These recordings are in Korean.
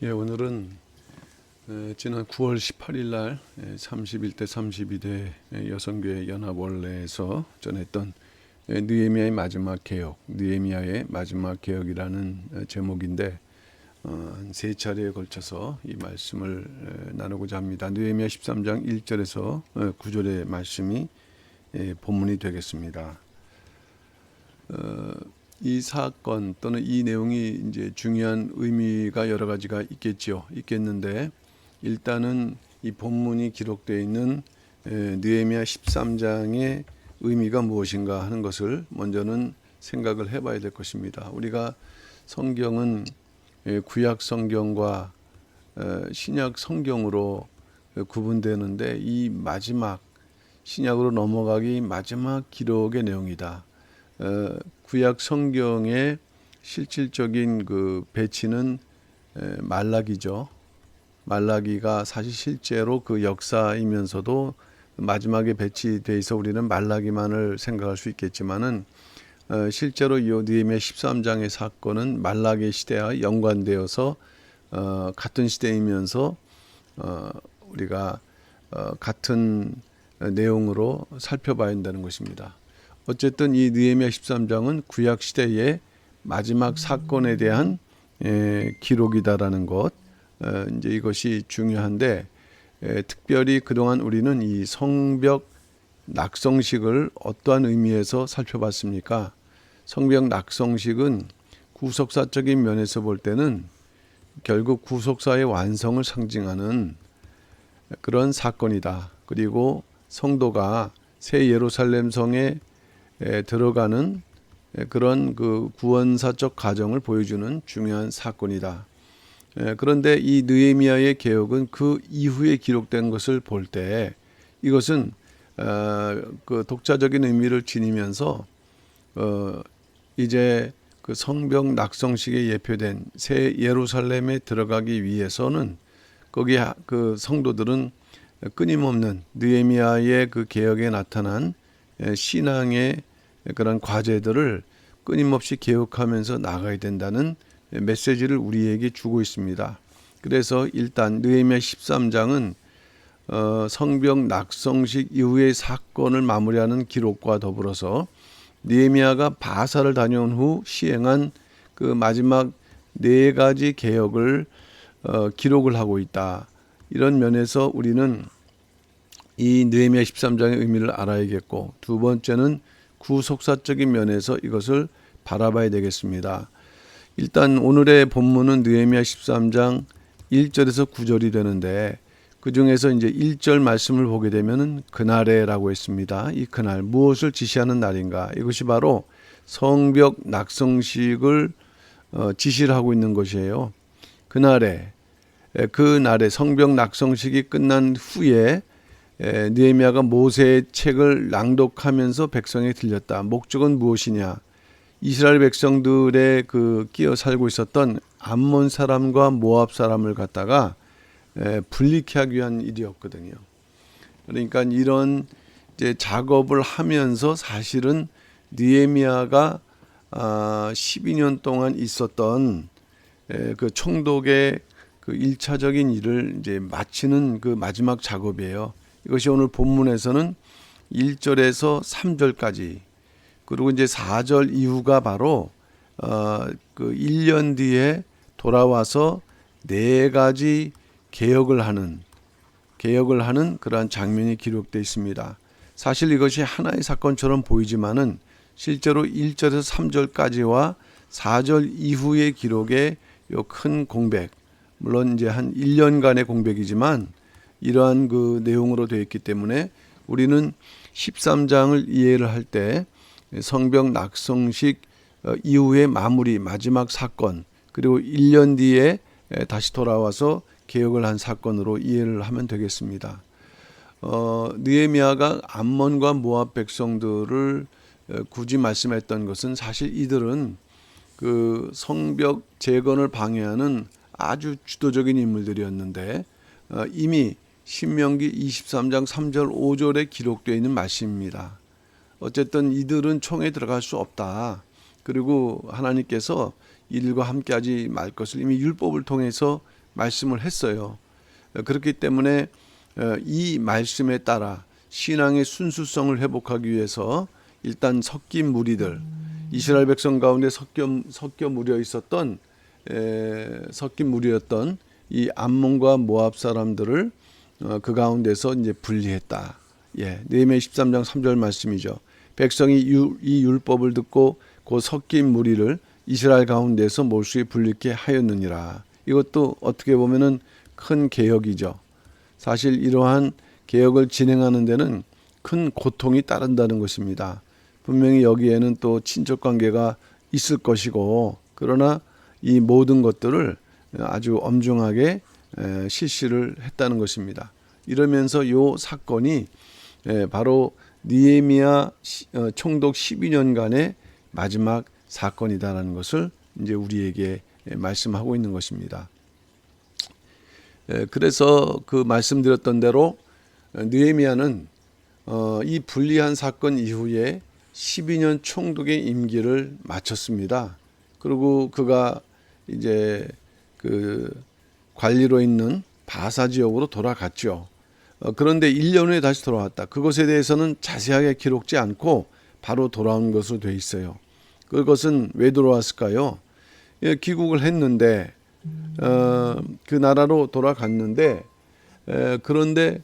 오늘은 지난 9월 18일 날 31대 32대 여성교회 연합원례에서 전했던 느헤미야의 마지막 개혁, 느헤미야의 마지막 개혁이라는 제목인데 세 차례에 걸쳐서 이 말씀을 나누고자 합니다. 느헤미야 13장 1절에서 9절의 말씀이 본문이 되겠습니다. 이 사건 또는 이 내용이 이제 중요한 의미가 여러 가지가 있겠는데 일단은 이 본문이 기록되어 있는 느헤미야 13장의 의미가 무엇인가 하는 것을 먼저는 생각을 해봐야 될 것입니다. 우리가 성경은 구약 성경과 신약 성경으로 구분되는데 이 마지막 신약으로 넘어가기 마지막 기록의 내용이다. 구약 성경의 실질적인 그 배치는 말라기죠. 말라기가 사실 실제로 그 역사이면서도 마지막에 배치돼 있어 우리는 말라기만을 생각할 수 있겠지만은 실제로 이 느헤미야 13장의 사건은 말라기 시대와 연관되어서 같은 시대이면서 우리가 같은 내용으로 살펴봐야 한다는 것입니다. 어쨌든 이 느헤미야 13장은 구약 시대의 마지막 사건에 대한 기록이다라는 것, 이제 이것이 중요한데 특별히 그동안 우리는 이 성벽 낙성식을 어떠한 의미에서 살펴봤습니까? 성벽 낙성식은 구속사적인 면에서 볼 때는 결국 구속사의 완성을 상징하는 그런 사건이다. 그리고 성도가 새 예루살렘 성에 들어가는 그런 그 구원사적 과정을 보여주는 중요한 사건이다. 그런데 이 느헤미야의 개혁은 그 이후에 기록된 것을 볼 때 이것은 그 독자적인 의미를 지니면서 이제 그 성벽 낙성식에 예표된 새 예루살렘에 들어가기 위해서는 거기 그 성도들은 끊임없는 느헤미야의 그 개혁에 나타난 신앙의 그런 과제들을 끊임없이 개혁하면서 나가야 된다는 메시지를 우리에게 주고 있습니다. 그래서 일단 느헤미야 13장은 성벽 낙성식 이후의 사건을 마무리하는 기록과 더불어서 느헤미야가 바사를 다녀온 후 시행한 그 마지막 네 가지 개혁을 기록을 하고 있다. 이런 면에서 우리는 이 느헤미야 13장의 의미를 알아야겠고, 두 번째는 구속사적인 면에서 이것을 바라봐야 되겠습니다. 일단 오늘의 본문은 느헤미야 13장 1절에서 9절이 되는데 그 중에서 이제 1절 말씀을 보게 되면은 그날에라고 했습니다. 이 그날 무엇을 지시하는 날인가? 이것이 바로 성벽 낙성식을 지시를 하고 있는 것이에요. 그날에 성벽 낙성식이 끝난 후에 느헤미야가 모세의 책을 낭독하면서 백성에 들렸다. 목적은 무엇이냐? 이스라엘 백성들의 그 끼어 살고 있었던 암몬 사람과 모압 사람을 갖다가 분리케 하기 위한 일이었거든요. 그러니까 이런 이제 작업을 하면서 사실은 느헤미야가 12년 동안 있었던 그 총독의 그 1차적인 일을 이제 마치는 그 마지막 작업이에요. 이것이 오늘 본문에서는 1절에서 3절까지 그리고 이제 4절 이후가 바로 그 1년 뒤에 돌아와서 네 가지 개혁을 하는 그러한 장면이 기록되어 있습니다. 사실 이것이 하나의 사건처럼 보이지만은 실제로 1절에서 3절까지와 4절 이후의 기록의 요 큰 공백, 물론 이제 한 1년간의 공백이지만 이러한 그 내용으로 되어 있기 때문에 우리는 13장을 이해를 할 때 성벽 낙성식 이후의 마무리 마지막 사건 그리고 1년 뒤에 다시 돌아와서 개혁을 한 사건으로 이해를 하면 되겠습니다. 느헤미야가 암몬과 모압 백성들을 굳이 말씀했던 것은 사실 이들은 그 성벽 재건을 방해하는 아주 주도적인 인물들이었는데 이미 신명기 23장 3절 5절에 기록되어 있는 말씀입니다. 어쨌든 이들은 총에 들어갈 수 없다. 그리고 하나님께서 이들과 함께하지 말 것을 이미 율법을 통해서 말씀을 했어요. 그렇기 때문에 이 말씀에 따라 신앙의 순수성을 회복하기 위해서 일단 섞인 무리들, 이스라엘 백성 가운데 섞여 무려 있었던 섞인 무리였던 이 암몬과 모압 사람들을 그 가운데서 이제 분리했다. 느헤미야 13장 3절 말씀이죠. 백성이 이 율법을 듣고 그 섞인 무리를 이스라엘 가운데서 몰수히 분리케 하였느니라. 이것도 어떻게 보면은 큰 개혁이죠. 사실 이러한 개혁을 진행하는 데는 큰 고통이 따른다는 것입니다. 분명히 여기에는 또 친족 관계가 있을 것이고, 그러나 이 모든 것들을 아주 엄중하게 실시를 했다는 것입니다. 이러면서 이 사건이 바로 느헤미야 총독 12년간의 마지막 사건이다라는 것을 이제 우리에게 말씀하고 있는 것입니다. 그래서 그 말씀드렸던 대로 느헤미야는 이 불리한 사건 이후에 12년 총독의 임기를 마쳤습니다. 그리고 그가 이제 그 관리로 있는 바사 지역으로 돌아갔죠. 그런데 1년 후에 다시 돌아왔다. 그것에 대해서는 자세하게 기록지 않고 바로 돌아온 것으로 돼 있어요. 그것은 왜 돌아왔을까요? 귀국을 했는데 그 나라로 돌아갔는데 그런데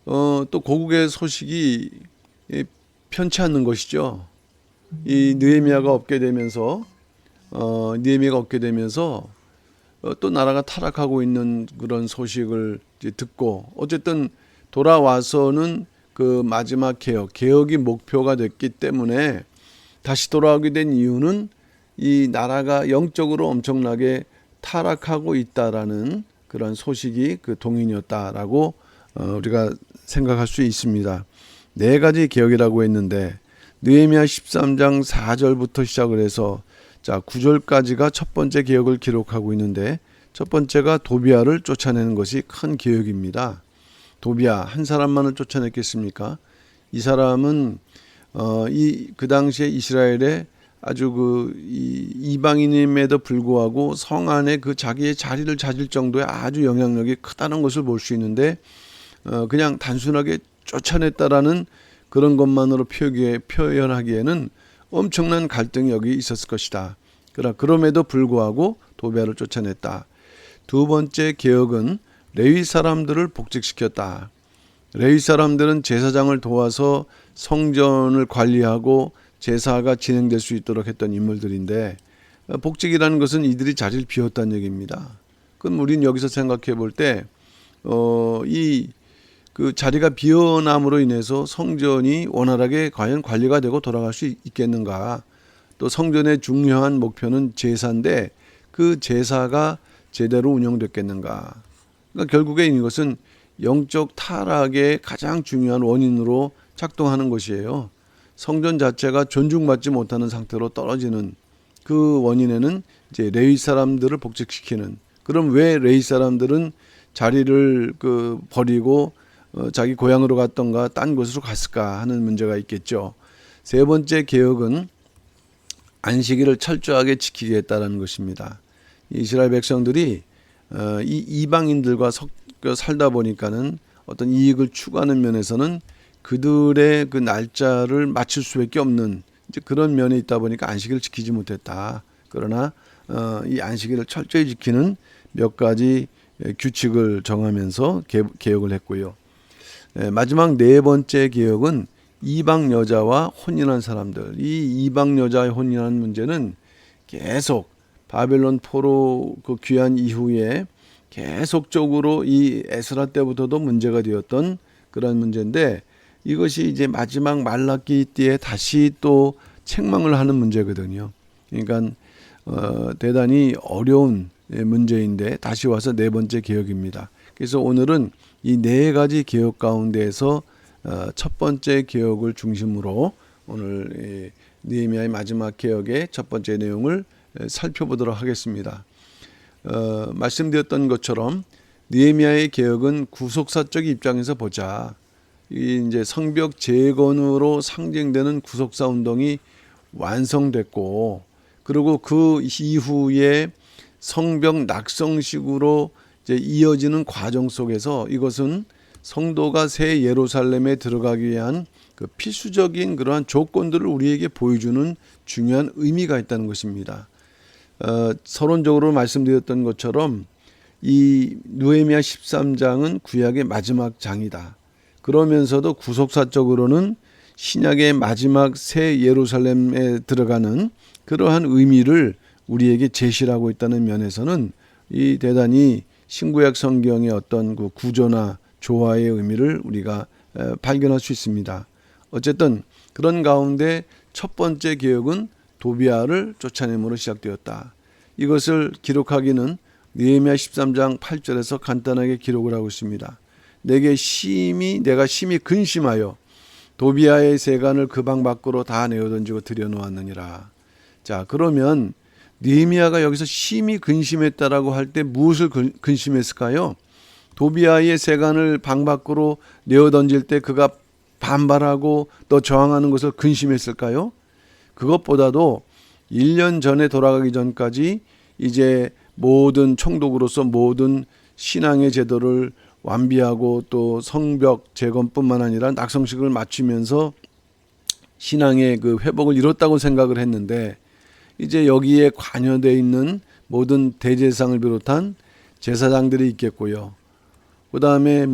또 고국의 소식이 편치 않는 것이죠. 이 느헤미야가 없게 되면서 또 나라가 타락하고 있는 그런 소식을 이제 듣고, 어쨌든 돌아와서는 그 마지막 개혁이 목표가 됐기 때문에 다시 돌아오게 된 이유는 이 나라가 영적으로 엄청나게 타락하고 있다라는 그런 소식이 그 동인이었다라고 우리가 생각할 수 있습니다. 4가지 개혁이라고 했는데 느헤미야 13장 4절부터 시작을 해서 9절까지가 첫 번째 개혁을 기록하고 있는데, 첫 번째가 도비아를 쫓아내는 것이 큰 개혁입니다. 도비아 한 사람만을 쫓아냈겠습니까? 이 사람은 그 당시에 이스라엘에 아주 이방인임에도 불구하고 성 안에 그 자기의 자리를 찾을 정도의 아주 영향력이 크다는 것을 볼 수 있는데, 그냥 단순하게 쫓아냈다라는 그런 것만으로 표현하기에는 엄청난 갈등이 여기 있었을 것이다. 그럼에도 불구하고 도비아를 쫓아냈다. 두 번째 개혁은 레위 사람들을 복직시켰다. 레위 사람들은 제사장을 도와서 성전을 관리하고 제사가 진행될 수 있도록 했던 인물들인데, 복직이라는 것은 이들이 자리를 비웠다는 얘기입니다. 그럼 우리는 여기서 생각해 볼 때 그 자리가 비어남으로 인해서 성전이 원활하게 과연 관리가 되고 돌아갈 수 있겠는가? 또 성전의 중요한 목표는 제사인데 그 제사가 제대로 운영됐겠는가? 그러니까 결국에 이것은 영적 타락의 가장 중요한 원인으로 작동하는 것이에요. 성전 자체가 존중받지 못하는 상태로 떨어지는 그 원인에는 이제 레위 사람들을 복직시키는. 그럼 왜 레위 사람들은 자리를 버리고 자기 고향으로 갔던가 딴 곳으로 갔을까 하는 문제가 있겠죠. 세 번째 개혁은 안식일을 철저하게 지키게 했다는 것입니다. 이스라엘 백성들이 이 이방인들과 섞여 살다 보니까는 어떤 이익을 추구하는 면에서는 그들의 그 날짜를 맞출 수밖에 없는 이제 그런 면에 있다 보니까 안식일을 지키지 못했다. 그러나 이 안식일을 철저히 지키는 몇 가지 규칙을 정하면서 개혁을 했고요. 마지막 4번째 개혁은 이방 여자와 혼인한 사람들. 이 이방 여자의 혼인한 문제는 계속 바벨론 포로 그 귀환 이후에 계속적으로 이 에스라 때부터도 문제가 되었던 그런 문제인데, 이것이 이제 마지막 말라기 때에 다시 또 책망을 하는 문제거든요. 그러니까 대단히 어려운 문제인데 다시 와서 4번째 개혁입니다. 그래서 오늘은 이 4가지 개혁 가운데에서 첫 번째 개혁을 중심으로 오늘 느헤미야의 마지막 개혁의 첫 번째 내용을 살펴보도록 하겠습니다. 말씀드렸던 것처럼 느헤미야의 개혁은 구속사적 입장에서 보자. 이제 성벽 재건으로 상징되는 구속사 운동이 완성됐고, 그리고 그 이후에 성벽 낙성식으로 이제 이어지는 과정 속에서 이것은 성도가 새 예루살렘에 들어가기 위한 그 필수적인 그러한 조건들을 우리에게 보여주는 중요한 의미가 있다는 것입니다. 서론적으로 말씀드렸던 것처럼 이 느헤미야 13장은 구약의 마지막 장이다. 그러면서도 구속사적으로는 신약의 마지막 새 예루살렘에 들어가는 그러한 의미를 우리에게 제시하고 있다는 면에서는 이 대단히 신구약 성경의 어떤 그 구조나 조화의 의미를 우리가 발견할 수 있습니다. 어쨌든 그런 가운데 첫 번째 개혁은 도비아를 쫓아냄으로 시작되었다. 이것을 기록하기는 느헤미야 13장 8절에서 간단하게 기록을 하고 있습니다. 내가 심히 근심하여 도비아의 세간을 그 방 밖으로 다 내어던지고 들여놓았느니라. 자, 그러면 느헤미야가 여기서 심히 근심했다라고 할 때 무엇을 근심했을까요? 도비아의 세간을 방 밖으로 내어던질 때 그가 반발하고 또 저항하는 것을 근심했을까요? 그것보다도 1년 전에 돌아가기 전까지 이제 모든 총독으로서 모든 신앙의 제도를 완비하고 또 성벽 재건뿐만 아니라 낙성식을 마치면서 신앙의 그 회복을 이뤘다고 생각을 했는데 이제 여기에 관여되어 있는 모든 대제사장을 비롯한 제사장들이 있겠고요. 그 다음에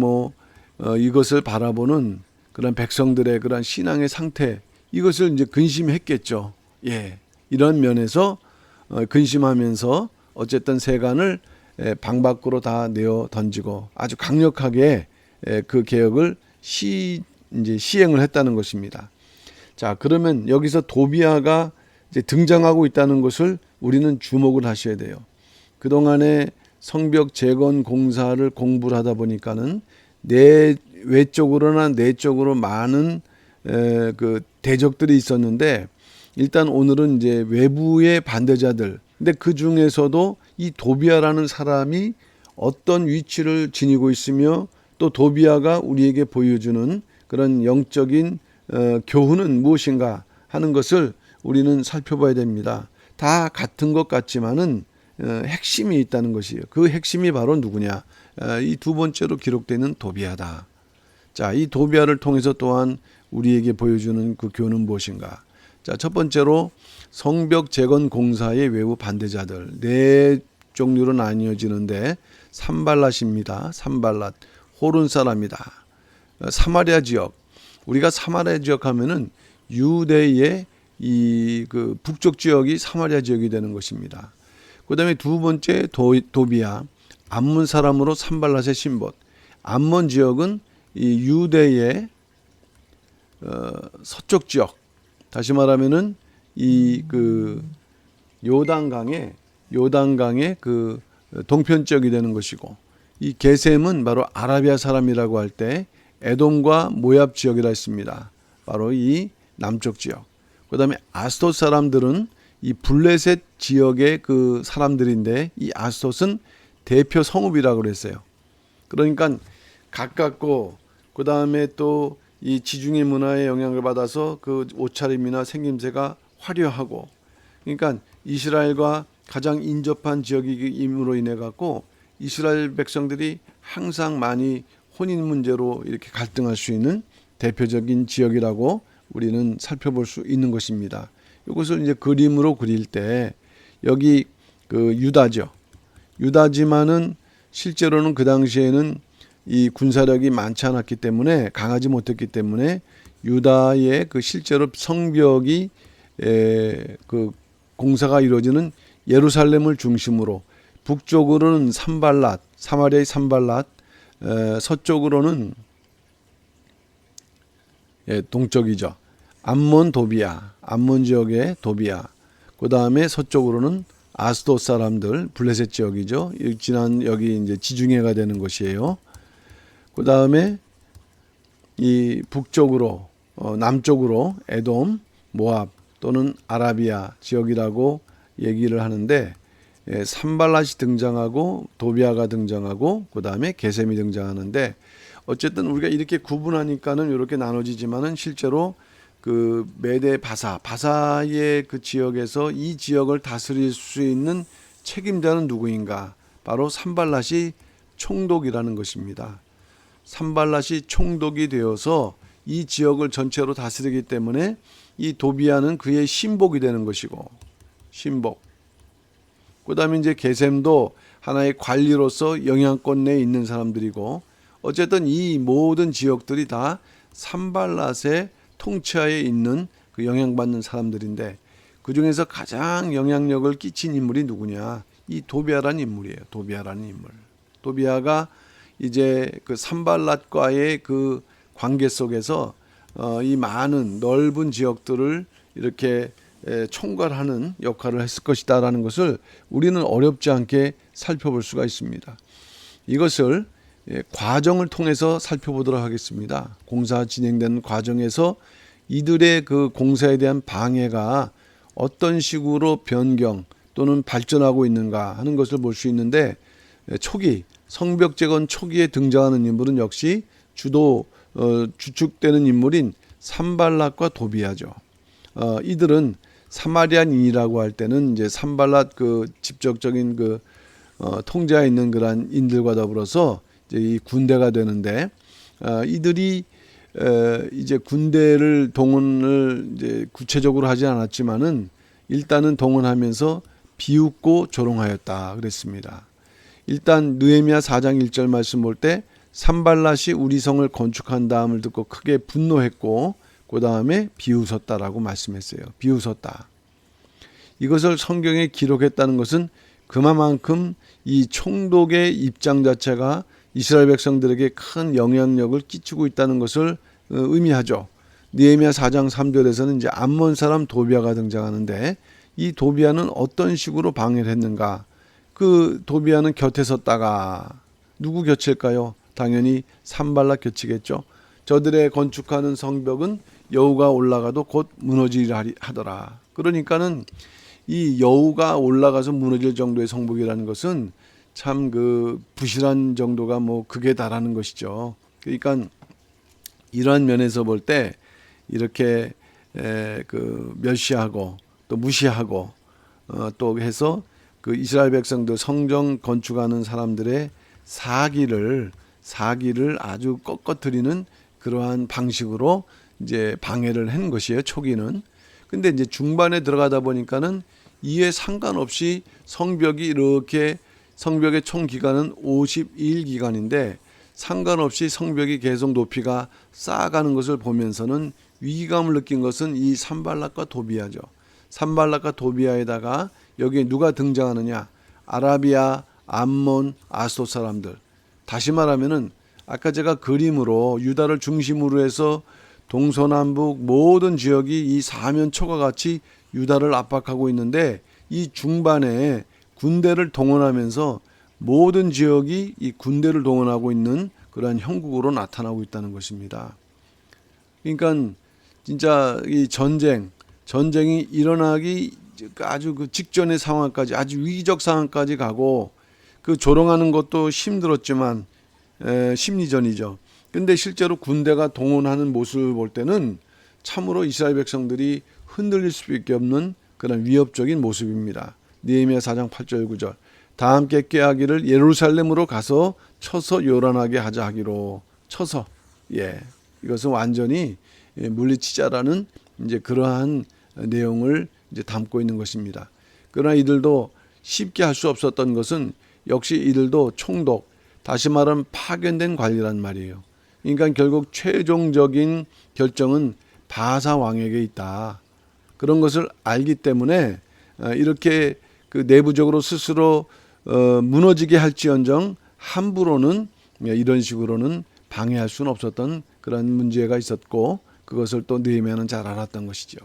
이것을 바라보는 그런 백성들의 그런 신앙의 상태, 이것을 이제 근심했겠죠. 예, 이런 면에서 근심하면서 어쨌든 세간을 방 밖으로 다 내어 던지고 아주 강력하게 그 개혁을 이제 시행을 했다는 것입니다. 자, 그러면 여기서 도비아가 이제 등장하고 있다는 것을 우리는 주목을 하셔야 돼요. 그동안에 성벽 재건 공사를 공부를 하다 보니까는 외적으로나 내적으로 많은 그 대적들이 있었는데 일단 오늘은 이제 외부의 반대자들, 근데 그 중에서도 이 도비아라는 사람이 어떤 위치를 지니고 있으며 또 도비아가 우리에게 보여주는 그런 영적인 교훈은 무엇인가 하는 것을 우리는 살펴봐야 됩니다. 다 같은 것 같지만은 핵심이 있다는 것이에요. 그 핵심이 바로 누구냐? 이 두 번째로 기록되는 도비아다. 자, 이 도비아를 통해서 또한 우리에게 보여주는 그 교훈은 무엇인가? 자, 첫 번째로 성벽 재건 공사의 외부 반대자들 네 종류로 나뉘어지는데 산발랏입니다. 산발랏, 호른 사람이다. 사마리아 지역, 우리가 사마리아 지역 하면은 유대의 이 그 북쪽 지역이 사마리아 지역이 되는 것입니다. 그다음에 두 번째 도비아, 암몬 사람으로 산발랏의 신봇. 암몬 지역은 이 유대의 서쪽 지역, 다시 말하면은 이 그 요단강의 그 동편 지역이 되는 것이고, 이 게셈은 바로 아라비아 사람이라고 할 때 에돔과 모압 지역이라 했습니다. 바로 이 남쪽 지역. 그다음에 아스돗 사람들은 이 블레셋 지역의 그 사람들인데 이 아스돗은 대표 성읍이라고 그랬어요. 그러니까 가깝고 그다음에 또 이 지중해 문화의 영향을 받아서 그 옷차림이나 생김새가 화려하고, 그러니까 이스라엘과 가장 인접한 지역임으로 인해 갖고 이스라엘 백성들이 항상 많이 혼인 문제로 이렇게 갈등할 수 있는 대표적인 지역이라고 우리는 살펴볼 수 있는 것입니다. 이것을 이제 그림으로 그릴 때 여기 그 유다죠. 유다지만은 실제로는 그 당시에는 이 군사력이 많지 않았기 때문에, 강하지 못했기 때문에 유다의 그 실제로 성벽이 그 공사가 이루어지는 예루살렘을 중심으로 북쪽으로는 산발랏, 사마리아의 산발랏, 서쪽으로는 동쪽이죠. 암몬 도비아, 암몬 지역의 도비아. 그 다음에 서쪽으로는 아스돗 사람들, 블레셋 지역이죠. 여기 이제 지중해가 되는 것이에요. 그 다음에 이 북쪽으로 남쪽으로 에돔, 모압 또는 아라비아 지역이라고 얘기를 하는데, 산발랏이 등장하고 도비아가 등장하고 그 다음에 게셈이 등장하는데, 어쨌든 우리가 이렇게 구분하니까는 이렇게 나눠지지만은 실제로 그 메데 바사의 그 지역에서 이 지역을 다스릴 수 있는 책임자는 누구인가? 바로 산발랏이 총독이라는 것입니다. 산발랏이 총독이 되어서 이 지역을 전체로 다스리기 때문에 이 도비아는 그의 신복이 되는 것이고, 신복. 그 다음에 이제 게셈도 하나의 관리로서 영향권 내에 있는 사람들이고, 어쨌든 이 모든 지역들이 다 산발랏의 통치하에 있는 그 영향받는 사람들인데, 그 중에서 가장 영향력을 끼친 인물이 누구냐? 이 도비아라는 인물이에요. 도비아라는 인물. 도비아가 이제 그 산발랏과의 그 관계 속에서 이 많은 넓은 지역들을 이렇게 총괄하는 역할을 했을 것이다라는 것을 우리는 어렵지 않게 살펴볼 수가 있습니다. 이것을 과정을 통해서 살펴보도록 하겠습니다. 공사 진행되는 과정에서 이들의 그 공사에 대한 방해가 어떤 식으로 변경 또는 발전하고 있는가 하는 것을 볼 수 있는데, 초기 성벽 재건 초기에 등장하는 인물은 역시 주축되는 인물인 산발랏과 도비아죠. 이들은 사마리아인이라고 할 때는 이제 산발랏 그 직접적인 그 통제하에 있는 그러한 인들과 더불어서 이제 이 군대가 되는데, 이들이 이제 군대를 동원을 이제 구체적으로 하지 않았지만은 일단은 동원하면서 비웃고 조롱하였다 그랬습니다. 일단 느헤미야 4장 1절 말씀 볼 때 산발랏이 우리 성을 건축한 다음을 듣고 크게 분노했고 그 다음에 비웃었다라고 말씀했어요. 비웃었다. 이것을 성경에 기록했다는 것은 그만큼 이 총독의 입장 자체가 이스라엘 백성들에게 큰 영향력을 끼치고 있다는 것을 의미하죠. 느헤미야 4장 3절에서는 이제 암몬 사람 도비아가 등장하는데, 이 도비아는 어떤 식으로 방해를 했는가? 그 도비아는 곁에 섰다가 누구 곁일까요? 당연히 산발랏 곁이겠죠. 저들의 건축하는 성벽은 여우가 올라가도 곧 무너지리라 하더라. 그러니까는 이 여우가 올라가서 무너질 정도의 성벽이라는 것은 참 그 부실한 정도가 뭐 극에 달하는 것이죠. 그러니까 이러한 면에서 볼 때 이렇게 그 멸시하고 또 무시하고 또 해서 그 이스라엘 백성들 성전 건축하는 사람들의 사기를 아주 꺾어뜨리는 그러한 방식으로 이제 방해를 한 것이에요. 초기는. 근데 이제 중반에 들어가다 보니까는 이에 상관없이 성벽의 총 기간은 52일기간인데 상관없이 성벽이 계속 높이가 쌓아가는 것을 보면서는 위기감을 느낀 것은 이 산발랏과 도비아죠. 산발랏과 도비아에다가 여기에 누가 등장하느냐? 아라비아, 암몬, 아스돗 사람들. 다시 말하면은 아까 제가 그림으로 유다를 중심으로 해서 동서남북 모든 지역이 이 사면초가 같이 유다를 압박하고 있는데, 이 중반에 군대를 동원하면서 모든 지역이 이 군대를 동원하고 있는 그러한 형국으로 나타나고 있다는 것입니다. 그러니까 진짜 이 전쟁이 일어나기 아주 그 직전의 상황까지, 아주 위기적 상황까지 가고, 그 조롱하는 것도 힘들었지만 심리전이죠. 근데 실제로 군대가 동원하는 모습을 볼 때는 참으로 이스라엘 백성들이 흔들릴 수밖에 없는 그런 위협적인 모습입니다. 느헤미야 4장 8절 9절. 다 함께 꾀하기를 예루살렘으로 가서 쳐서 요란하게 하자 하기로. 쳐서. 이것은 완전히 물리치자라는 이제 그러한 내용을 이제 담고 있는 것입니다. 그러나 이들도 쉽게 할 수 없었던 것은 역시 이들도 총독, 다시 말하면 파견된 관리란 말이에요. 그러니까 결국 최종적인 결정은 바사 왕에게 있다. 그런 것을 알기 때문에 이렇게 그 내부적으로 스스로 무너지게 할지언정 함부로는 이런 식으로는 방해할 수는 없었던 그런 문제가 있었고, 그것을 또 느헤미야는 잘 알았던 것이죠.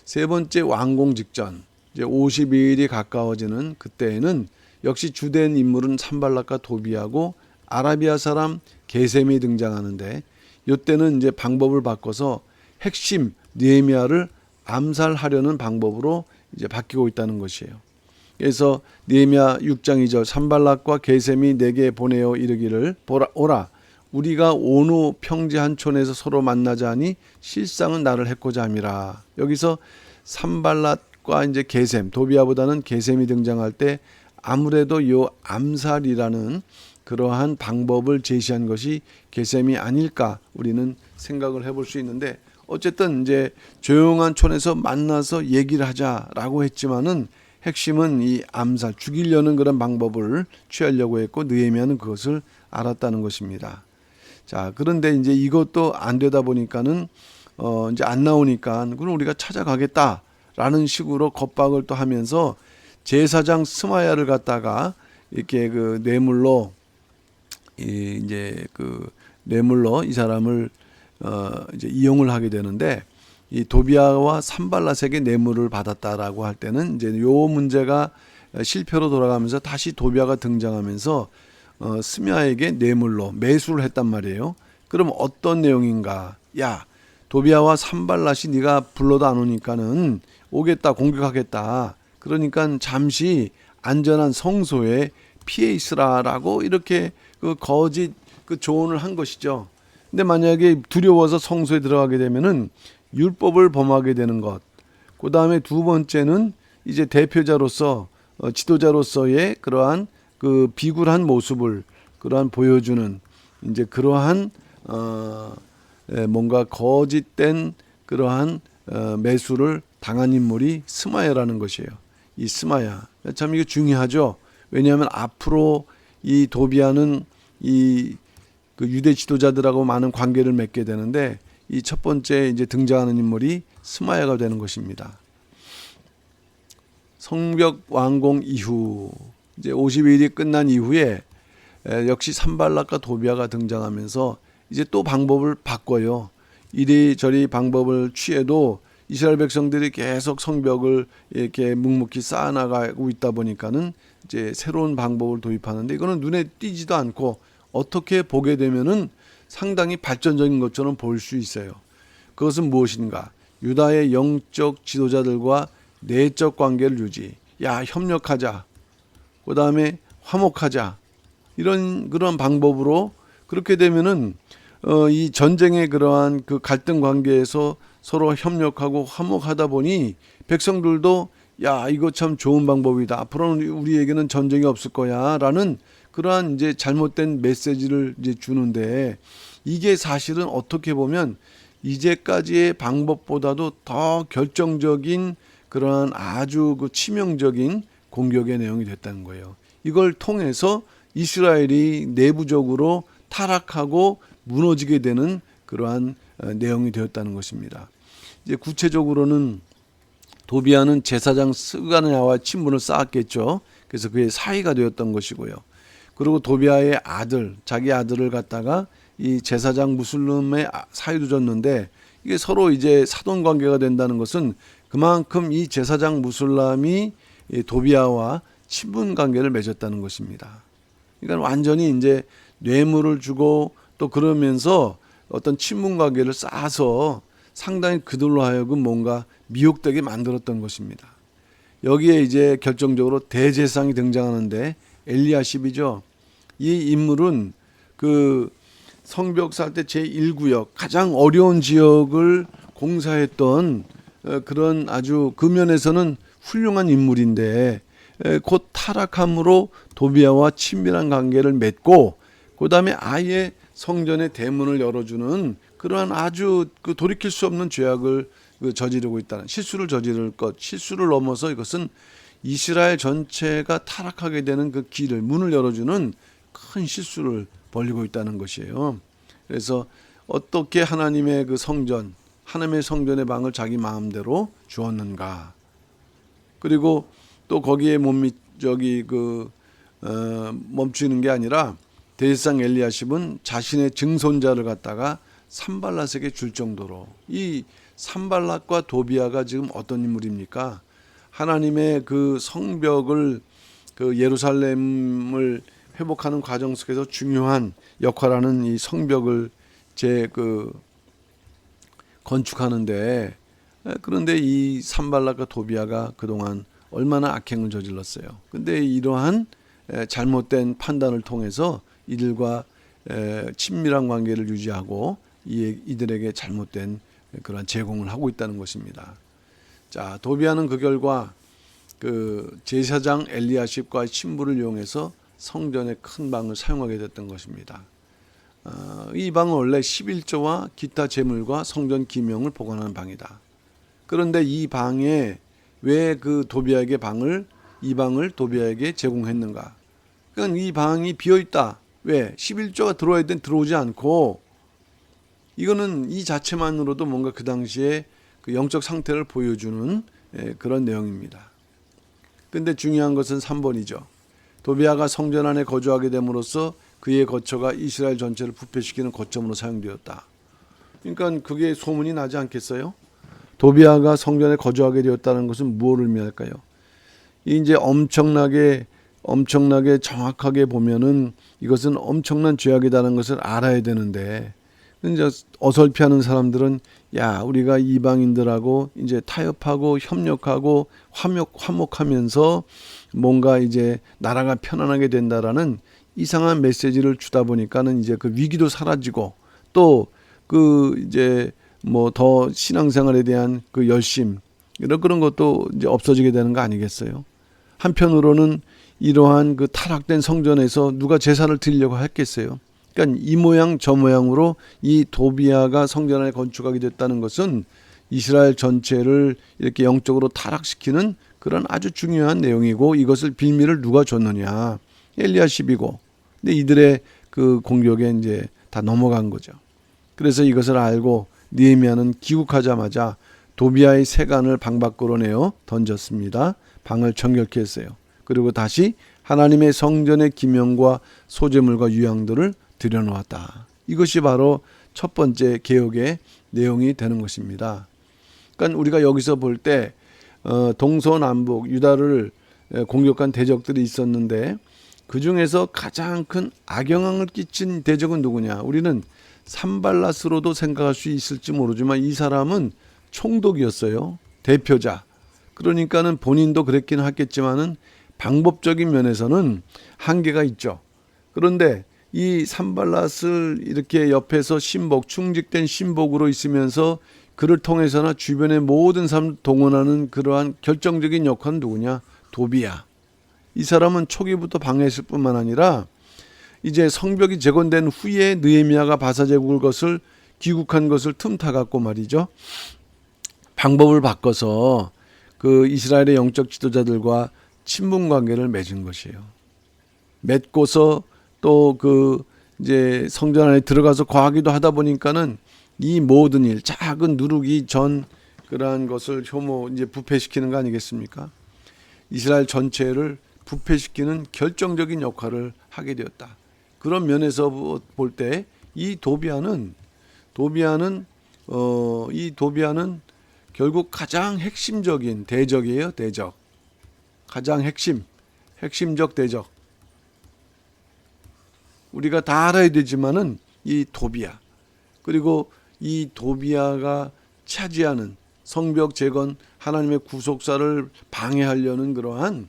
세 번째 완공 직전, 이제 52일이 가까워지는 그때에는 역시 주된 인물은 산발랏과 도비아고 아라비아 사람 게셈이 등장하는데, 이때는 이제 방법을 바꿔서 핵심 느헤미야를 암살하려는 방법으로 이제 바뀌고 있다는 것이에요. 그래서 느헤미야 6장 2절 산발랏과 게셈이 내게 보내어 이르기를 오라 우리가 온 후 평지 한 촌에서 서로 만나자니 실상은 나를 해코자 함이라. 여기서 산발랏과 이제 게셈, 도비아보다는 게셈이 등장할 때 아무래도 요 암살이라는 그러한 방법을 제시한 것이 게셈이 아닐까 우리는 생각을 해볼 수 있는데, 어쨌든 이제 조용한 촌에서 만나서 얘기를 하자라고 했지만은 핵심은 이 암살, 죽이려는 그런 방법을 취하려고 했고, 느헤미야는 그것을 알았다는 것입니다. 자, 그런데 이제 이것도 안 되다 보니까는 이제 안 나오니까 그럼 우리가 찾아가겠다라는 식으로 겁박을 또 하면서 제사장 스마야를 갖다가 이렇게 그 뇌물로 뇌물로 이 사람을 이제 이용을 하게 되는데, 이 도비아와 산발랏에게 뇌물을 받았다라고 할 때는 이제 요 문제가 실패로 돌아가면서 다시 도비아가 등장하면서 스미야에게 뇌물로 매수를 했단 말이에요. 그럼 어떤 내용인가? 야, 도비아와 산발랏이 네가 불러도 안 오니까는 오겠다, 공격하겠다. 그러니까 잠시 안전한 성소에 피해 있으라라고 이렇게 그 거짓 그 조언을 한 것이죠. 근데 만약에 두려워서 성소에 들어가게 되면은 율법을 범하게 되는 것. 그 다음에 두 번째는 이제 대표자로서 지도자로서의 그러한 그 비굴한 모습을 그러한 보여주는 이제 그러한 뭔가 거짓된 그러한 매수를 당한 인물이 스마야라는 것이에요. 이 스마야 참 이게 중요하죠. 왜냐하면 앞으로 이 도비아는 이 그 유대 지도자들하고 많은 관계를 맺게 되는데, 이 첫 번째 이제 등장하는 인물이 스마야가 되는 것입니다. 성벽 완공 이후 이제 50일이 끝난 이후에 역시 산발락과 도비아가 등장하면서 이제 또 방법을 바꿔요. 이리저리 방법을 취해도 이스라엘 백성들이 계속 성벽을 이렇게 묵묵히 쌓아나가고 있다 보니까는 이제 새로운 방법을 도입하는데, 이거는 눈에 띄지도 않고 어떻게 보게 되면은 상당히 발전적인 것처럼 볼 수 있어요. 그것은 무엇인가? 유다의 영적 지도자들과 내적 관계를 유지. 야, 협력하자. 그 다음에 화목하자. 그런 방법으로 그렇게 되면은 이 전쟁의 그러한 그 갈등 관계에서 서로 협력하고 화목하다 보니 백성들도 야, 이거 참 좋은 방법이다. 앞으로는 우리에게는 전쟁이 없을 거야라는 그러한 이제 잘못된 메시지를 이제 주는데, 이게 사실은 어떻게 보면 이제까지의 방법보다도 더 결정적인 그러한 아주 그 치명적인 공격의 내용이 됐다는 거예요. 이걸 통해서 이스라엘이 내부적으로 타락하고 무너지게 되는 그러한 내용이 되었다는 것입니다. 이제 구체적으로는 도비아는 제사장 스가냐와 친분을 쌓았겠죠. 그래서 그의 사이가 되었던 것이고요. 그리고 도비아의 아들, 자기 아들을 갖다가 이 제사장 무슬림의 사이도 줬는데, 이게 서로 이제 사돈 관계가 된다는 것은 그만큼 이 제사장 무슬림이 도비아와 친분 관계를 맺었다는 것입니다. 그러니까 완전히 이제 뇌물을 주고 또 그러면서 어떤 친분 관계를 쌓아서 상당히 그들로 하여금 뭔가 미혹되게 만들었던 것입니다. 여기에 이제 결정적으로 대제사장이 등장하는데 엘리야십이죠. 이 인물은 그 성벽 쌓을 때 제1구역 가장 어려운 지역을 공사했던 그런 아주 그 면에서는 훌륭한 인물인데, 곧 타락함으로 도비아와 친밀한 관계를 맺고 그 다음에 아예 성전의 대문을 열어주는 그러한 아주 그 돌이킬 수 없는 죄악을 저지르고 있다는, 실수를 저지를 것, 실수를 넘어서 이것은 이스라엘 전체가 타락하게 되는 그 길을, 문을 열어주는 큰 실수를 벌이고 있다는 것이에요. 그래서 어떻게 하나님의 그 성전, 하나님의 성전의 방을 자기 마음대로 주었는가. 그리고 또 거기에 멈추는 게 아니라 대제사장 엘리야십은 자신의 증손자를 갖다가 산발랏에게 줄 정도로, 이 산발랏과 도비아가 지금 어떤 인물입니까? 하나님의 그 성벽을, 그 예루살렘을 회복하는 과정 속에서 중요한 역할하는 이 성벽을 건축하는데, 그런데 이 산발랏과 도비아가 그동안 얼마나 악행을 저질렀어요. 근데 이러한 잘못된 판단을 통해서 이들과 친밀한 관계를 유지하고 이들에게 잘못된 그런 제공을 하고 있다는 것입니다. 자, 도비아는 그 결과 그 제사장 엘리야십과의 친분을 이용해서 성전의 큰 방을 사용하게 됐던 것입니다. 이 방은 원래 11조와 기타 제물과 성전 기명을 보관하는 방이다. 그런데 이 방에 왜 그 도비아에게 이 방을 도비아에게 제공했는가? 그러니까 이 방이 비어 있다. 왜? 11조가 들어와야 된 들어오지 않고, 이거는 이 자체만으로도 뭔가 그 당시에 그 영적 상태를 보여주는 그런 내용입니다. 근데 중요한 것은 3번이죠. 도비아가 성전 안에 거주하게 됨으로써 그의 거처가 이스라엘 전체를 부패시키는 거점으로 사용되었다. 그러니까 그게 소문이 나지 않겠어요? 도비아가 성전에 거주하게 되었다는 것은 무엇을 의미할까요? 이제 엄청나게 정확하게 보면은 이것은 엄청난 죄악이라는 것을 알아야 되는데, 이제 어설피하는 사람들은 야, 우리가 이방인들하고 이제 타협하고 협력하고 화목하면서 뭔가 이제 나라가 편안하게 된다라는 이상한 메시지를 주다 보니까는 이제 그 위기도 사라지고, 또 그 이제 뭐 더 신앙생활에 대한 그 열심, 그런 것도 이제 없어지게 되는 거 아니겠어요? 한편으로는 이러한 그 타락된 성전에서 누가 제사를 드리려고 했겠어요? 그러니까 이 모양 저 모양으로 이 도비아가 성전 안에 건축하게 됐다는 것은 이스라엘 전체를 이렇게 영적으로 타락시키는 그런 아주 중요한 내용이고, 이것을 빌미를 누가 줬느냐? 엘리야십이고. 근데 이들의 그 공격에 이제 다 넘어간 거죠. 그래서 이것을 알고 느헤미야는 귀국하자마자 도비아의 세간을 방 밖으로 내어 던졌습니다. 방을 정결케 했어요. 그리고 다시 하나님의 성전의 기명과 소재물과 유향들을 들여놓았다. 이것이 바로 첫 번째 개혁의 내용이 되는 것입니다. 그러니까 우리가 여기서 볼 때 동서남북 유다를 공격한 대적들이 있었는데, 그 중에서 가장 큰 악영향을 끼친 대적은 누구냐? 우리는 산발랏으로도 생각할 수 있을지 모르지만 이 사람은 총독이었어요. 대표자. 그러니까는 본인도 그랬긴 하겠지만은 방법적인 면에서는 한계가 있죠. 그런데 이 산발랏을 이렇게 옆에서 충직된 신복으로 있으면서 그를 통해서나 주변의 모든 사람을 동원하는 그러한 결정적인 역할은 누구냐? 도비야. 이 사람은 초기부터 방해했을 뿐만 아니라 이제 성벽이 재건된 후에 느헤미야가 바사 제국을 귀국한 것을 틈타갖고 말이죠. 방법을 바꿔서 그 이스라엘의 영적 지도자들과 친분 관계를 맺은 것이에요. 맺고서 또 그 이제 성전 안에 들어가서 거하기도 하다 보니까는 이 모든 일, 작은 누르기 전 그러한 것을 이제 부패시키는 거 아니겠습니까? 이스라엘 전체를 부패시키는 결정적인 역할을 하게 되었다. 그런 면에서 볼 때 이 도비아는 결국 가장 핵심적인 대적이에요. 대적. 가장 핵심적 대적. 우리가 다 알아야 되지만은 이 도비아, 그리고 이 도비아가 차지하는 성벽 재건, 하나님의 구속사를 방해하려는 그러한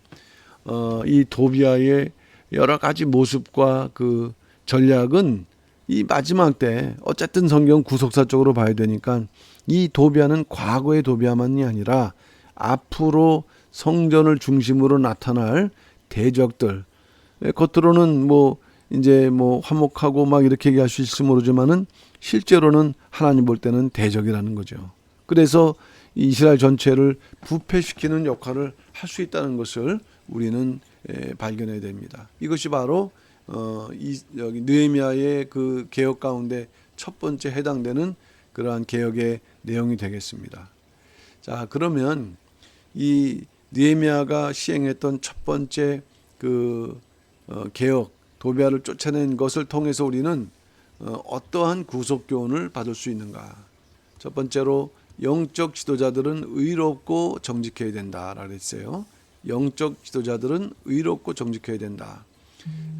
이 도비아의 여러 가지 모습과 그 전략은 이 마지막 때 어쨌든 성경 구속사 쪽으로 봐야 되니까 이 도비아는 과거의 도비아만이 아니라 앞으로 성전을 중심으로 나타날 대적들, 겉으로는 이제 화목하고 막 이렇게 얘기할 수 있을지 모르지만은 실제로는 하나님 볼 때는 대적이라는 거죠. 그래서 이스라엘 전체를 부패시키는 역할을 할 수 있다는 것을 우리는 발견해야 됩니다. 이것이 바로 여기 느헤미야의 그 개혁 가운데 첫 번째 해당되는 그러한 개혁의 내용이 되겠습니다. 자, 그러면 이 느헤미야가 시행했던 첫 번째 그 개혁, 도비아를 쫓아낸 것을 통해서 우리는 어떠한 구속 교훈을 받을 수 있는가? 첫 번째로 영적 지도자들은 의롭고 정직해야 된다라고 했어요. 영적 지도자들은 의롭고 정직해야 된다.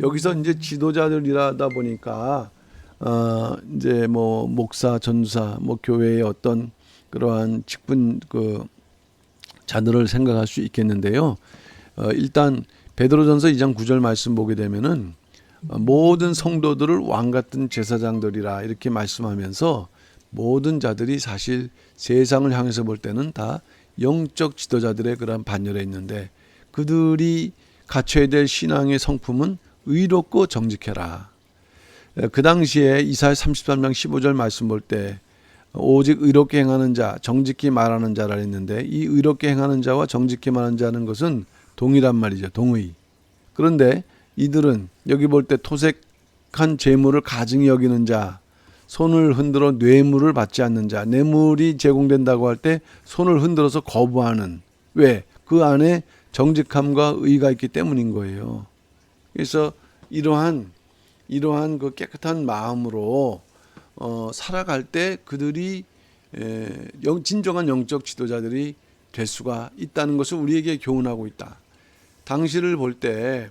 여기서 이제 지도자들이라다 보니까 이제 목사, 전사, 교회의 어떤 그러한 직분 그 자들을 생각할 수 있겠는데요. 일단 베드로전서 2장 9절 말씀 보게 되면은 모든 성도들을 왕 같은 제사장들이라 이렇게 말씀하면서 모든 자들이 사실 세상을 향해서 볼 때는 다 영적 지도자들의 그런 반열에 있는데, 그들이 갖춰야 될 신앙의 성품은 의롭고 정직해라. 그 당시에 이사야 33장 15절 말씀 볼 때 오직 의롭게 행하는 자, 정직히 말하는 자라 했는데 이 의롭게 행하는 자와 정직히 말하는 자는 것은 동일한 말이죠. 동의. 그런데 이들은 여기 볼 때 토색한 재물을 가증히 여기는 자, 손을 흔들어 뇌물을 받지 않는 자, 뇌물이 제공된다고 할 때 손을 흔들어서 거부하는. 왜? 그 안에 정직함과 의가 있기 때문인 거예요. 그래서 이러한 그 깨끗한 마음으로 살아갈 때 그들이 진정한 영적 지도자들이 될 수가 있다는 것을 우리에게 교훈하고 있다. 당시를 볼 때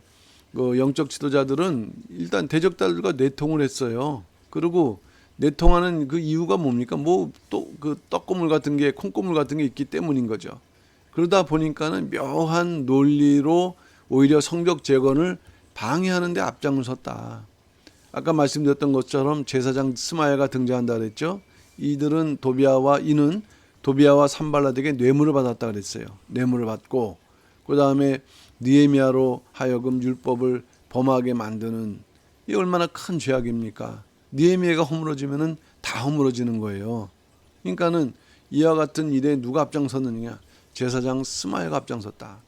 그 영적 지도자들은 일단 대적자들과 내통을 했어요. 그리고 내통하는 그 이유가 뭡니까? 뭐 또 그 떡고물 같은 게 콩고물 같은 게 있기 때문인 거죠. 그러다 보니까는 묘한 논리로 오히려 성벽 재건을 방해하는 데 앞장을 섰다. 아까 말씀드렸던 것처럼 제사장 스마야가 등장한다 그랬죠. 이는 도비아와 산발랏에게 뇌물을 받았다 그랬어요. 뇌물을 받고 그 다음에 느헤미야로 하여금 율법을 범하게 만드는, 이 얼마나 큰 죄악입니까? 느헤미야가 허물어지면은 다 허물어지는 거예요. 그러니까는 이와 같은 일에 누가 앞장섰느냐? 제사장 스마야가 앞장섰다.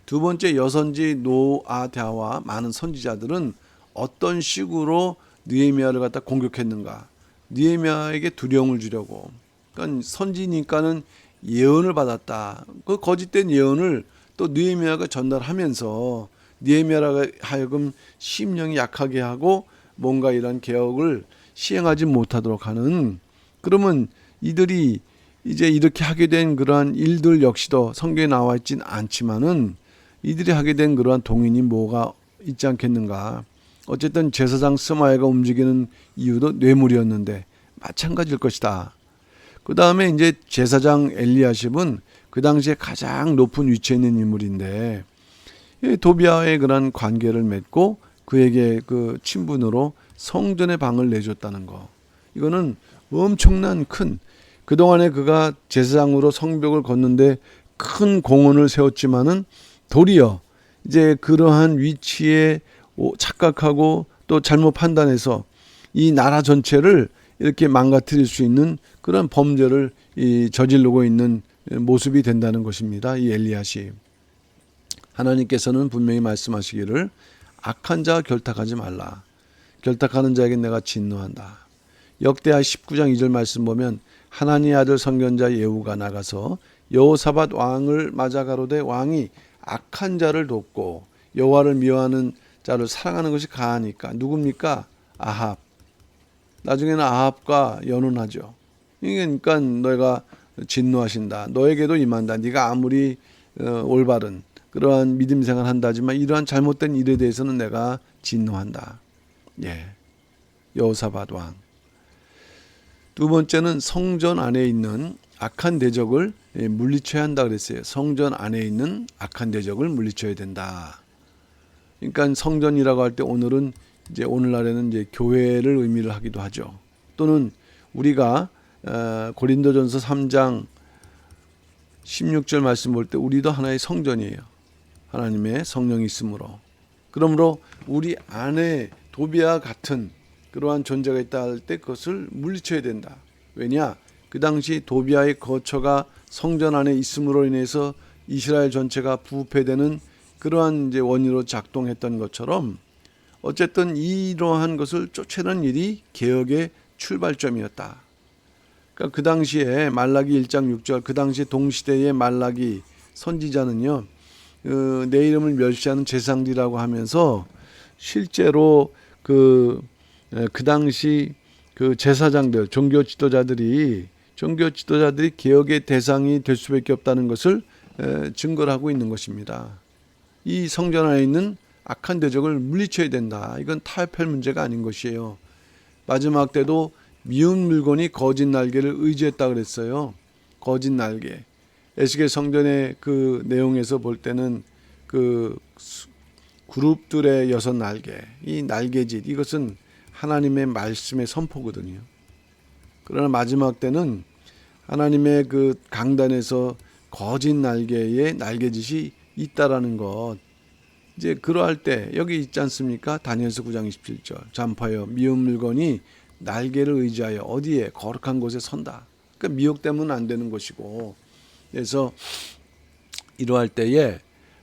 두 번째, 여선지 노아랴와 많은 선지자들은 어떤 식으로 느헤미야를 갖다 공격했는가? 느헤미야에게 두려움을 주려고. 그러니까 선지니까는 예언을 받았다. 그 거짓된 예언을 또 느헤미야가 전달하면서 느헤미야가 하여금 심령이 약하게 하고 뭔가 이런 개혁을 시행하지 못하도록 하는, 그러면 이들이 이제 이렇게 하게 된 그러한 일들 역시도 성경에 나와 있진 않지만은 이들이 하게 된 그러한 동인이 뭐가 있지 않겠는가. 어쨌든 제사장 스마야가 움직이는 이유도 뇌물이었는데 마찬가지일 것이다. 그 다음에 이제 제사장 엘리야십은 그 당시에 가장 높은 위치에 있는 인물인데 도비아의 그런 관계를 맺고 그에게 그 친분으로 성전의 방을 내줬다는 거. 이거는 엄청난 큰, 그동안에 그가 제사장으로 성벽을 걷는데 큰 공헌을 세웠지만은 도리어 이제 그러한 위치에 착각하고 또 잘못 판단해서 이 나라 전체를 이렇게 망가뜨릴 수 있는 그런 범죄를 저지르고 있는 모습이 된다는 것입니다. 이 엘리야십. 하나님께서는 분명히 말씀하시기를 악한 자와 결탁하지 말라. 결탁하는 자에게 내가 진노한다. 역대하 19장 2절 말씀 보면 하나님의 아들 선견자 예후가 나가서 여호사밧 왕을 맞아 가로되 왕이 악한 자를 돕고 여호와를 미워하는 자를 사랑하는 것이 가하니까. 누굽니까? 아합. 나중에는 아합과 연혼하죠. 그러니까 너희가 진노하신다. 너에게도 임한다. 네가 아무리 올바른 그러한 믿음 생활을 한다지만 이러한 잘못된 일에 대해서는 내가 진노한다. 예, 여호사밧 왕. 두 번째는 성전 안에 있는 악한 대적을 물리쳐야 한다 그랬어요. 성전 안에 있는 악한 대적을 물리쳐야 된다. 그러니까 성전이라고 할 때 오늘은 이제 오늘날에는 이제 교회를 의미를 하기도 하죠. 또는 우리가 고린도전서 3장 16절 말씀 볼 때 우리도 하나의 성전이에요. 하나님의 성령이 있으므로. 그러므로 우리 안에 도비아와 같은 그러한 존재가 있다 할 때 그것을 물리쳐야 된다. 왜냐? 그 당시 도비아의 거처가 성전 안에 있음으로 인해서 이스라엘 전체가 부패되는 그러한 이제 원인으로 작동했던 것처럼 어쨌든 이러한 것을 쫓아내는 일이 개혁의 출발점이었다. 그러니까 그 당시에 말라기 1장 6절, 그 당시 동시대의 말라기 선지자는요, 내 이름을 멸시하는 제사장들이라고 하면서 실제로 그 당시 그 제사장들, 종교 지도자들이 개혁의 대상이 될 수밖에 없다는 것을 증거를 하고 있는 것입니다. 이 성전 안에 있는 악한 대적을 물리쳐야 된다. 이건 타협할 문제가 아닌 것이에요. 마지막 때도 미운 물건이 거짓 날개를 의지했다 그랬어요. 거짓 날개. 에스겔 성전의 그 내용에서 볼 때는 그 그룹들의 6날개, 이 날개짓, 이것은 하나님의 말씀의 선포거든요. 그러나 마지막 때는 하나님의 그 강단에서 거짓 날개의 날개짓이 있다라는 것, 이제 그러할 때 여기 있지 않습니까? 다니엘서 9장 27절. 잠파여 미운 물건이 날개를 의지하여 어디에 거룩한 곳에 선다. 그러니까 미혹되면 안 되는 것이고, 그래서 이러할 때에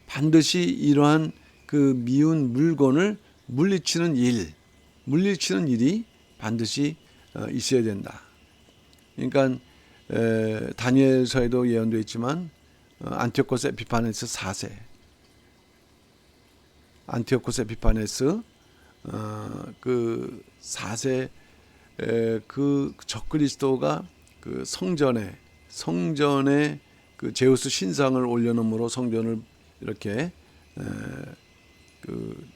반드시 이러한 그 미운 물건을 물리치는 일이 반드시 있어야 된다. 그러니까 다니엘서에도 예언되어 있지만 안티오코스 에피파네스 4세, 안티오코스 에피파네스 그 4세 그 적그리스도가 그 성전에 그 제우스 신상을 올려놓음으로 성전을 이렇게 그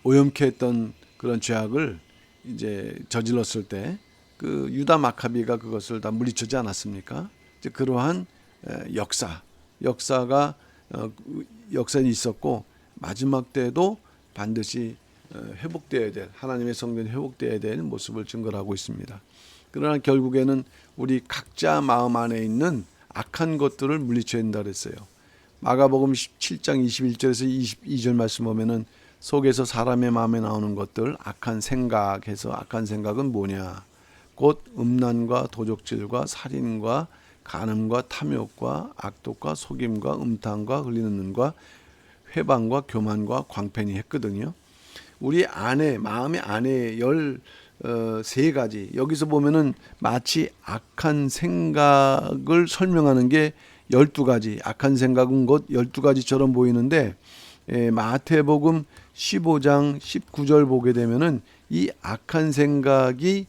오염케 했던 그런 죄악을 이제 저질렀을 때 그 유다 마카비가 그것을 다 물리치지 않았습니까? 이제 그러한 역사가 역사는 있었고, 마지막 때도 반드시 회복되어야 될, 하나님의 성전이 회복되어야 될 모습을 증거를 하고 있습니다. 그러나 결국에는 우리 각자 마음 안에 있는 악한 것들을 물리쳐야 된다 그랬어요. 마가복음 17장 21절에서 22절 말씀 보면은 속에서 사람의 마음에 나오는 것들, 악한 생각해서 악한 생각은 뭐냐? 곧 음란과 도적질과 살인과 간음과 탐욕과 악독과 속임과 음탕과 흘리는 눈과 회방과 교만과 광팬이 했거든요. 우리 안에, 마음의 안에 13가지, 여기서 보면은 마치 악한 생각을 설명하는 게 12가지, 악한 생각은 곧 12가지처럼 보이는데, 마태복음 15장 19절 보게 되면은 이 악한 생각이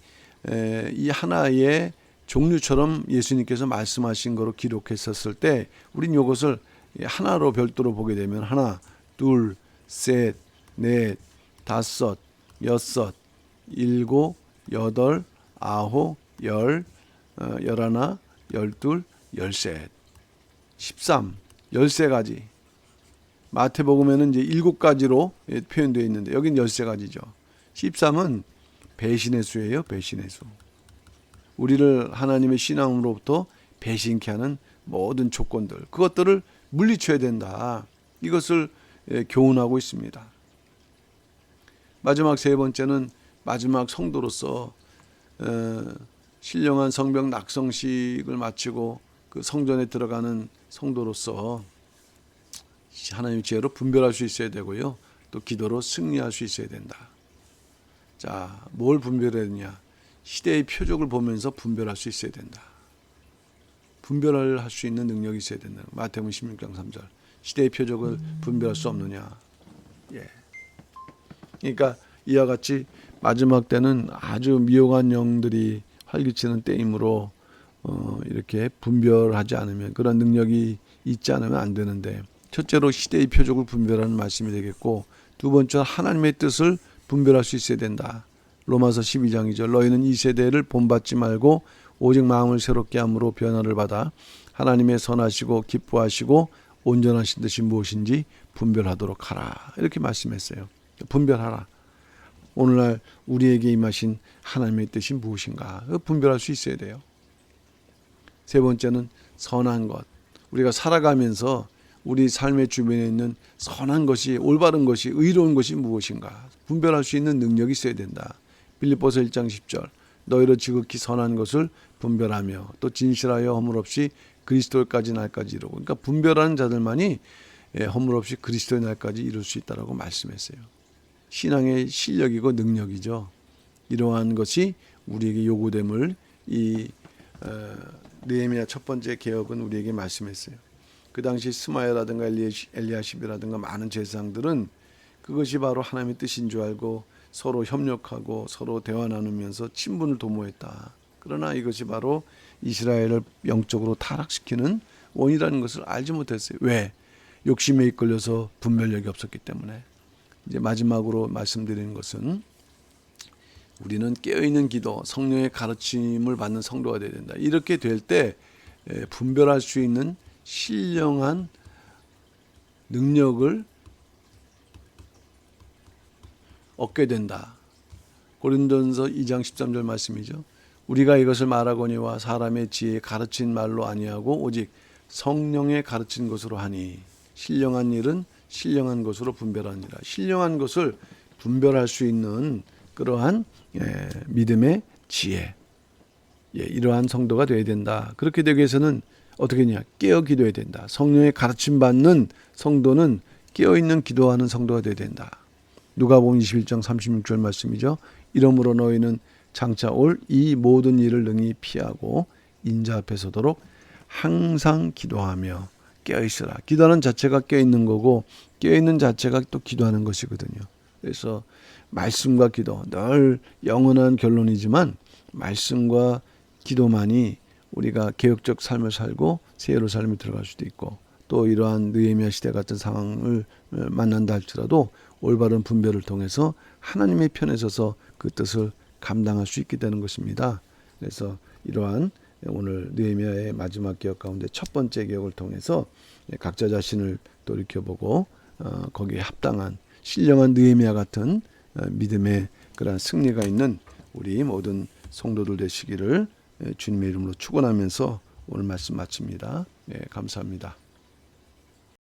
이 하나의 종류처럼 예수님께서 말씀하신 거로 기록했었을 때, 우린 이것을 하나로 별도로 보게 되면 하나, 둘, 셋, 넷, 다섯, 여섯, 일곱, 여덟, 아홉, 열, 열하나, 열둘, 열셋, 13, 13가지. 마태복음에는 이제 7가지로 표현되어 있는데 여긴 13가지죠. 13은 배신의 수예요. 배신의 수. 우리를 하나님의 신앙으로부터 배신케 하는 모든 조건들, 그것들을 물리쳐야 된다. 이것을 교훈하고 있습니다. 마지막 세 번째는 마지막 성도로서 신령한 성벽 낙성식을 마치고 그 성전에 들어가는 성도로서 하나님의 지혜로 분별할 수 있어야 되고요. 또 기도로 승리할 수 있어야 된다. 자, 뭘 분별해야 되냐? 시대의 표적을 보면서 분별할 수 있어야 된다. 분별을 할 수 있는 능력이 있어야 된다. 마태복음 16장 3절. 시대의 표적을 분별할 수 없느냐? 예. 그러니까 이와 같이 마지막 때는 아주 미혹한 영들이 활기치는 때이므로 이렇게 분별하지 않으면, 그런 능력이 있지 않으면 안 되는데, 첫째로 시대의 표적을 분별하는 말씀이 되겠고, 두 번째로 하나님의 뜻을 분별할 수 있어야 된다. 로마서 12장 2절. 너희는 이 세대를 본받지 말고 오직 마음을 새롭게 함으로 변화를 받아 하나님의 선하시고 기뻐하시고 온전하신 뜻이 무엇인지 분별하도록 하라. 이렇게 말씀했어요. 분별하라. 오늘날 우리에게 임하신 하나님의 뜻이 무엇인가 분별할 수 있어야 돼요. 세 번째는 선한 것. 우리가 살아가면서 우리 삶의 주변에 있는 선한 것이, 올바른 것이, 의로운 것이 무엇인가 분별할 수 있는 능력이 있어야 된다. 빌립보서 1장 10절. 너희로 지극히 선한 것을 분별하며 또 진실하여 허물 없이 그리스도까지 날까지 이루고. 그러니까 분별하는 자들만이 허물 없이 그리스도의 날까지 이룰 수 있다라고 말씀했어요. 신앙의 실력이고 능력이죠. 이러한 것이 우리에게 요구됨을 이 느헤미야 첫 번째 개혁은 우리에게 말씀했어요. 그 당시 스마야라든가 엘리야십이라든가 많은 제사장들은 그것이 바로 하나님의 뜻인 줄 알고 서로 협력하고 서로 대화 나누면서 친분을 도모했다. 그러나 이것이 바로 이스라엘을 영적으로 타락시키는 원이라는 것을 알지 못했어요. 왜? 욕심에 이끌려서 분별력이 없었기 때문에. 이제 마지막으로 말씀드리는 것은 우리는 깨어있는 기도, 성령의 가르침을 받는 성도가 되어야 된다. 이렇게 될 때 분별할 수 있는 신령한 능력을 얻게 된다. 고린도전서 2장 13절 말씀이죠. 우리가 이것을 말하거니와 사람의 지혜에 가르친 말로 아니하고 오직 성령의 가르친 것으로 하니. 신령한 일은 신령한 것으로 분별하니라. 신령한 것을 분별할 수 있는 그러한 믿음의 지혜, 이러한 성도가 되어야 된다. 그렇게 되기 위해서는 어떻게 했냐? 깨어 기도해야 된다. 성령의 가르침 받는 성도는 깨어있는 기도하는 성도가 되어야 된다. 누가복음 21장 36절 말씀이죠. 이러므로 너희는 장차 올 이 모든 일을 능히 피하고 인자 앞에 서도록 항상 기도하며 깨어있으라. 기도하는 자체가 깨어있는 거고 깨어있는 자체가 또 기도하는 것이거든요. 그래서 말씀과 기도, 늘 영원한 결론이지만 말씀과 기도만이 우리가 개혁적 삶을 살고 새 예루살렘에 들어갈 수도 있고, 또 이러한 느헤미야 시대 같은 상황을 만난다 할지라도 올바른 분별을 통해서 하나님의 편에 서서 그 뜻을 감당할 수 있게 되는 것입니다. 그래서 이러한 오늘 느헤미야의 마지막 기억 가운데 첫 번째 기억을 통해서 각자 자신을 돌이켜보고 거기에 합당한 신령한 느헤미야 같은 믿음의 그러한 승리가 있는 우리 모든 성도들 되시기를 주님의 이름으로 축원하면서 오늘 말씀 마칩니다. 감사합니다.